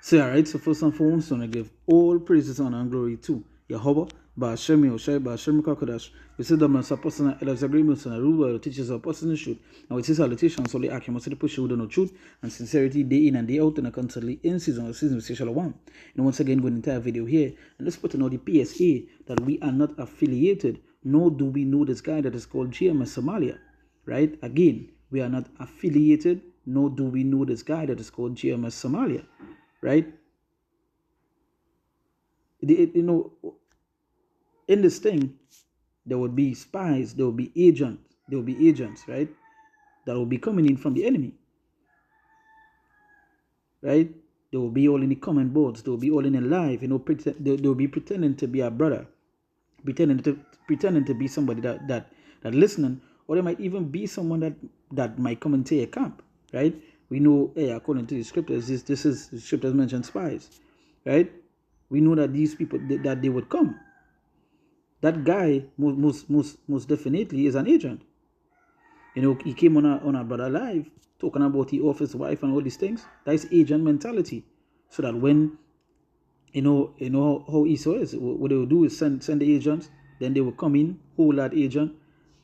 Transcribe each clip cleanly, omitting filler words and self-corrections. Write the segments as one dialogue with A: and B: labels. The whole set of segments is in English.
A: So, alright, so first and foremost, I want to give all praises, honor, and glory to Yahweh, Ba'ashem Yoshai, Ba'ashem Kakodash. We say that my apostle and elders agreements and rule teachers of apostles in truth. And we say salutations, only accurate, to push with no truth and sincerity day in and day out, and a constantly in season or season, we say shalom. And once again, with the entire video here, and let's put another PSA that we are not affiliated, nor do we know this guy that is called GMS Somalia, right? Again, we are not affiliated, nor do we know this guy that is called GMS Somalia. Right? You know, in this thing, there would be spies, there would be agents, right? That will be coming in from the enemy. Right? They will be all in the comment boards, they will be all in a live, you know, they will be pretending to be our brother, pretending to be somebody that listening, or they might even be someone that might come into your camp, right? We know, hey, according to the scriptures, this is the scriptures mention spies, right? We know that these people that they would come. That guy most definitely is an agent. You know, he came on our brother live talking about he off his wife and all these things. That's agent mentality. So that when you know how Esau is, what they will do is send the agents, then they will come in, hold that agent,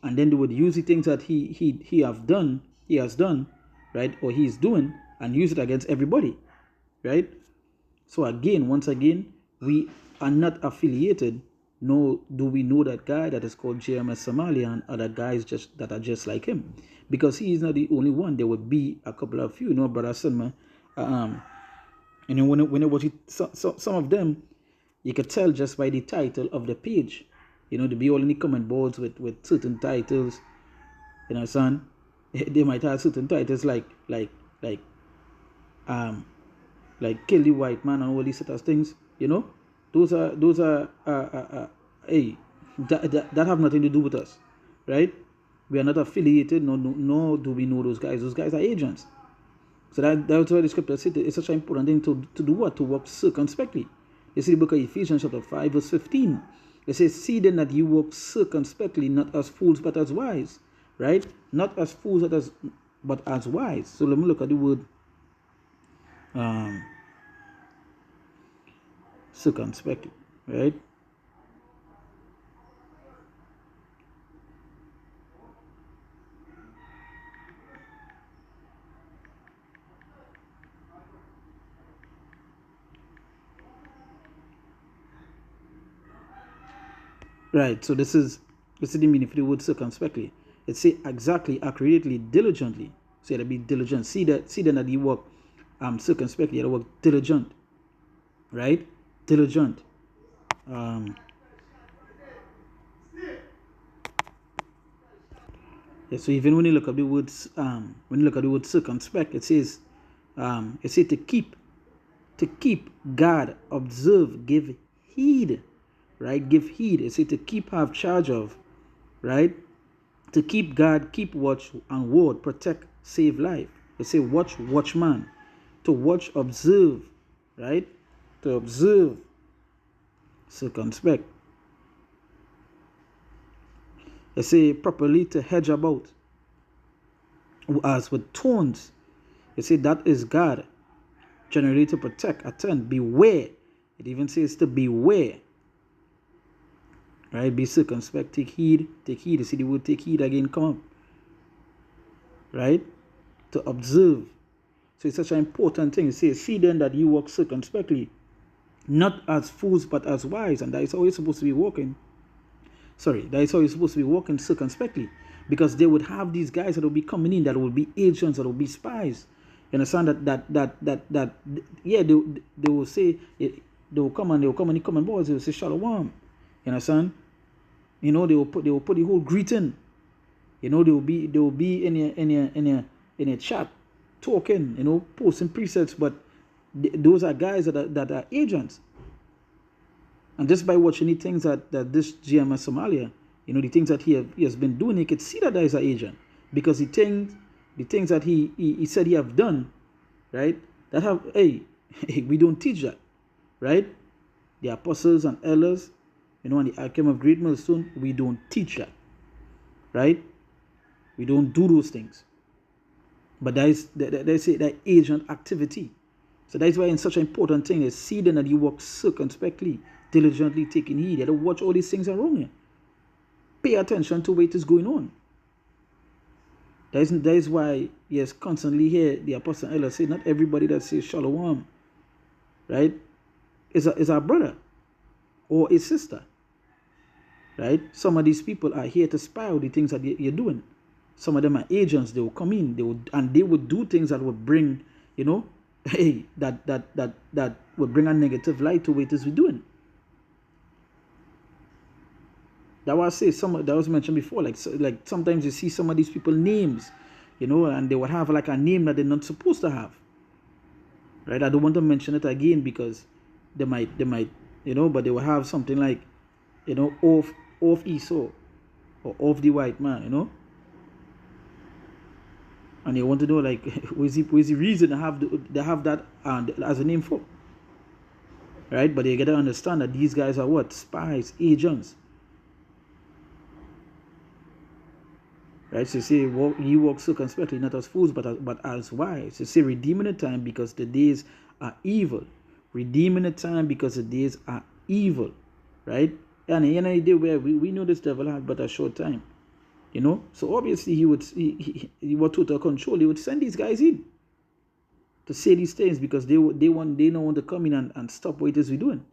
A: and then they would use the things that he has done, right, or he is doing, and use it against everybody, right? So again, once again, we are not affiliated, nor do we know that guy that is called JMS Somalia and other guys that are just like him, because he is not the only one. There would be a couple of you, brother Selma, and when it was some of them, you could tell just by the title of the page. You know, to be all in the comment boards with certain titles. You know, son, they might have certain titles like kill the white man and all these sort of things. You know, those are hey, that have nothing to do with us, right? We are not affiliated, nor do we know those guys. Those guys are agents. So that's why the scripture said it's such an important thing to do what? To walk circumspectly. You see the book of Ephesians chapter 5 verse 15. It says, see then that you walk circumspectly, not as fools but as wise. Right? Not as fools but as wise. So let me look at the word circumspectly. Right? Right, so this is the meaning for the word circumspectly. It say exactly, accurately, diligently. So you have to be diligent. See then that you work circumspectly, you have to work diligent. Right? Diligent. Yeah, so even when you look at the words, circumspect, it says to keep, guard, observe, give heed. Right? Give heed. It says to keep, have charge of, right? To keep guard, keep watch and ward, protect, save life. It say watchman. To watch, observe, right? To observe, circumspect. It say properly to hedge about. As with thorns, it say that is God. Generally to protect, attend, beware. It even says to beware. Right? Be circumspect, take heed. You see the word take heed again come up. Right? To observe. So it's such an important thing. It says, see then that you walk circumspectly, not as fools but as wise. And that is how you're supposed to be walking. That is how you're supposed to be walking circumspectly. Because they would have these guys that will be coming in, that will be agents, that will be spies. You understand that yeah, they will say, they will come and the comment boards, they will say shalom. You understand? You know, they will put the whole greeting. You know, they will be in a chat talking, you know, posting presets, but those are guys that are agents. And just by watching the things that this GMS Somalia, you know, the things that he has been doing, you could see that is an agent. Because the things that he said he have done, right? That have, hey, we don't teach that, right? The apostles and elders, you know, and the Archim of Great Millstone, we don't teach that, right? We don't do those things. But they say that agent activity. So that's why it's such an important thing is see then that you work circumspectly, diligently taking heed. You don't watch all these things around you. Pay attention to what is going on. That is why, yes, constantly hear the Apostle Ella say, not everybody that says Shalom, right, is our brother or a sister, right? Some of these people are here to spy out the things that you're doing. Some of them are agents. They will come in, they would do things that would bring, hey, that would bring a negative light to what it is we're doing. That was that was mentioned before. Like sometimes you see some of these people names, and they would have like a name that they're not supposed to have. Right? I don't want to mention it again because they might, but they will have something like, off Esau or off the white man, and you want to know like what's the reason they have that as a name for, right? But you gotta understand that these guys are what? Spies, agents. Right, so say ye walk circumspectly, not as fools, but as wise. So say redeeming the time because the days are evil. Redeeming the time because the days are evil. Right? And in the day where we know this devil had but a short time. So obviously he would total control. He would send these guys in to say these things because they don't want to come in and stop what it is we're doing.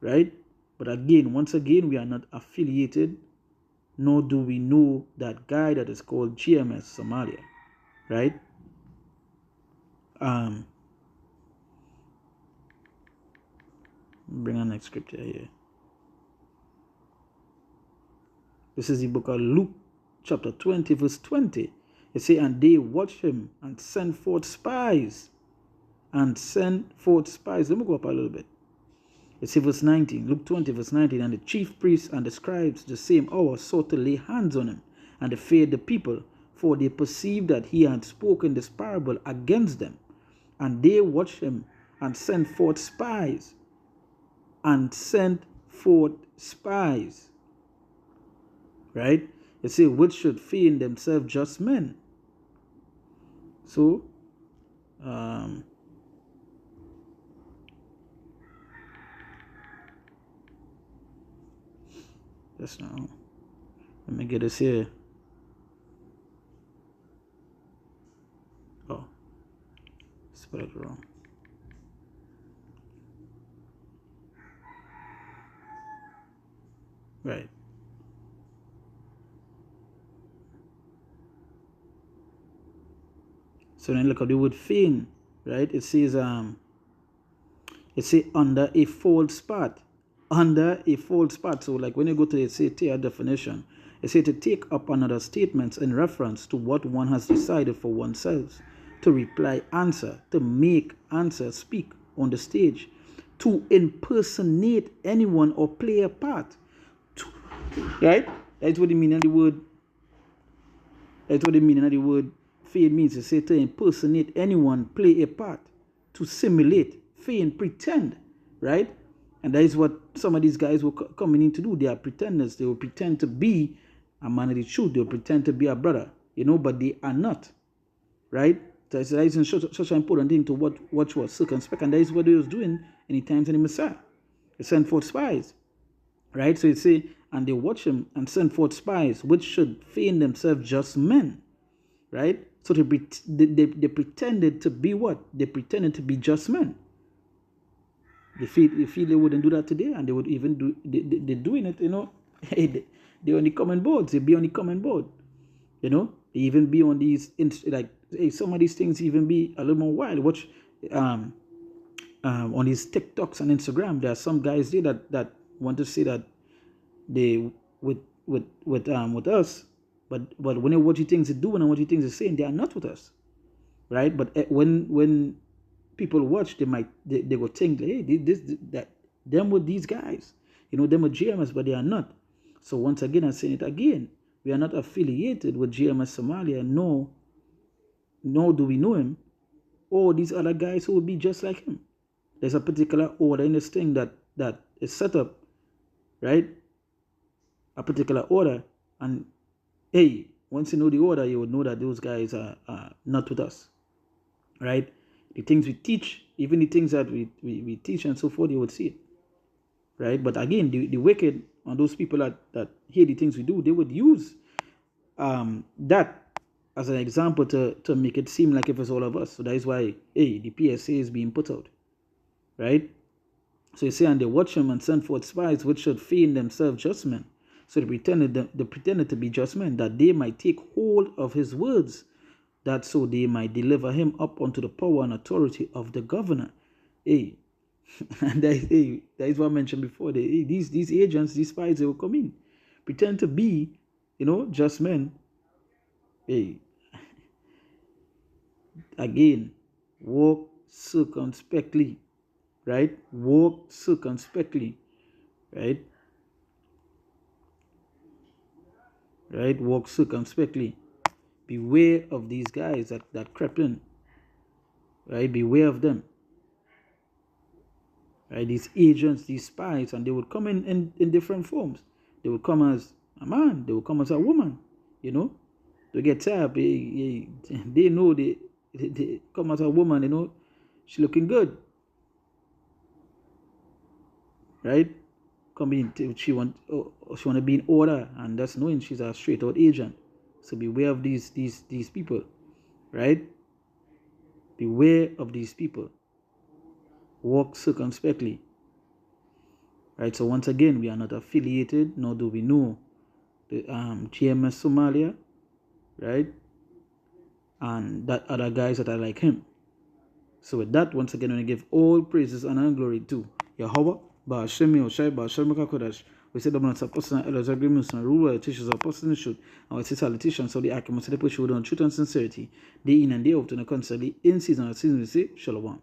A: Right? But once again, we are not affiliated, nor do we know that guy that is called GMS Somalia, right? Bring on next scripture here. This is the book of Luke, chapter 20, verse 20. It says, and they watched him and sent forth spies. Let me go up a little bit. It says verse 19, Luke 20, verse 19, and the chief priests and the scribes the same hour sought to lay hands on him, and they feared the people, for they perceived that he had spoken this parable against them. And they watched him and sent forth spies. Right? It says, which should feign themselves just men. So, just now, let me get this here. Oh, spelled it wrong. Right. So then look at the word feign, right? It says under a false spot. Under a false spot. So like when you go to the definition, it says to take up another statements in reference to what one has decided for oneself, to reply answer, to make answer speak on the stage, to impersonate anyone or play a part. Right? That's what it means in the word. That's what it means in the word. Feign means to say to impersonate anyone, play a part, to simulate, feign, pretend, right? And that is what some of these guys were coming in to do. They are pretenders. They will pretend to be a man of the truth. They will pretend to be a brother, but they are not, right? That is such an important thing to watch was circumspect. And that is what they was doing in the times of the Messiah. They sent forth spies, right? So it say, and they watch him and send forth spies, which should feign themselves just men, right? So they pretended to be what? They pretended to be just men. They feel they wouldn't do that today, and they would even do. They're doing it, they're on the comment boards. They be on the comment board, They even be on these some of these things even be a little more wild. Watch on these TikToks and Instagram. There are some guys there that want to say that they with us. But when you watch the things they're doing and what the things they're saying, they are not with us, right? But when people watch, they go think, hey, them with these guys, them with GMS, but they are not. So once again, I'm saying it again, we are not affiliated with GMS Somalia, nor do we know him, or these other guys who will be just like him. There's a particular order in this thing that is set up, right? A particular order, and hey, Once you know the order, you would know that those guys are not with us, right? The things we teach, even the things that we teach and so forth, you would see it, right? But again, the wicked and those people that hear the things we do, they would use that as an example to make it seem like if it's all of us. So that is why, hey, the PSA is being put out, right? So you say, and they watch him and send forth spies which should feign themselves just men. So they pretended to be just men, that they might take hold of his words, that so they might deliver him up unto the power and authority of the governor. Hey, and that is what I mentioned before. These agents, these spies, they will come in, pretend to be, just men. Hey, again, walk circumspectly, right? Walk circumspectly, right? Right? Walk circumspectly. Beware of these guys that crept in, right? Beware of them, right? These agents, these spies, and they would come in different forms. They would come as a man, they would come as a woman, They get tired, they know they come as a woman, she looking good, right? Come in, she want to be in order, and that's knowing she's a straight out agent. So beware of these people, right? Beware of these people. Walk circumspectly, right? So once again, we are not affiliated, nor do we know the GMS Somalia, right? And that other guys that are like him. So with that, once again, we give all praises and honor and glory to Yahweh, Ba'ashemi Oshai, Ba'ashemi Kakodash. We say that it's a person, elders, agreements, and ruler, teachers, apostles, should, and we say salutations, so the Akim, so the push on truth and sincerity, day in and day out, and constantly in season and season, we say, Shalom.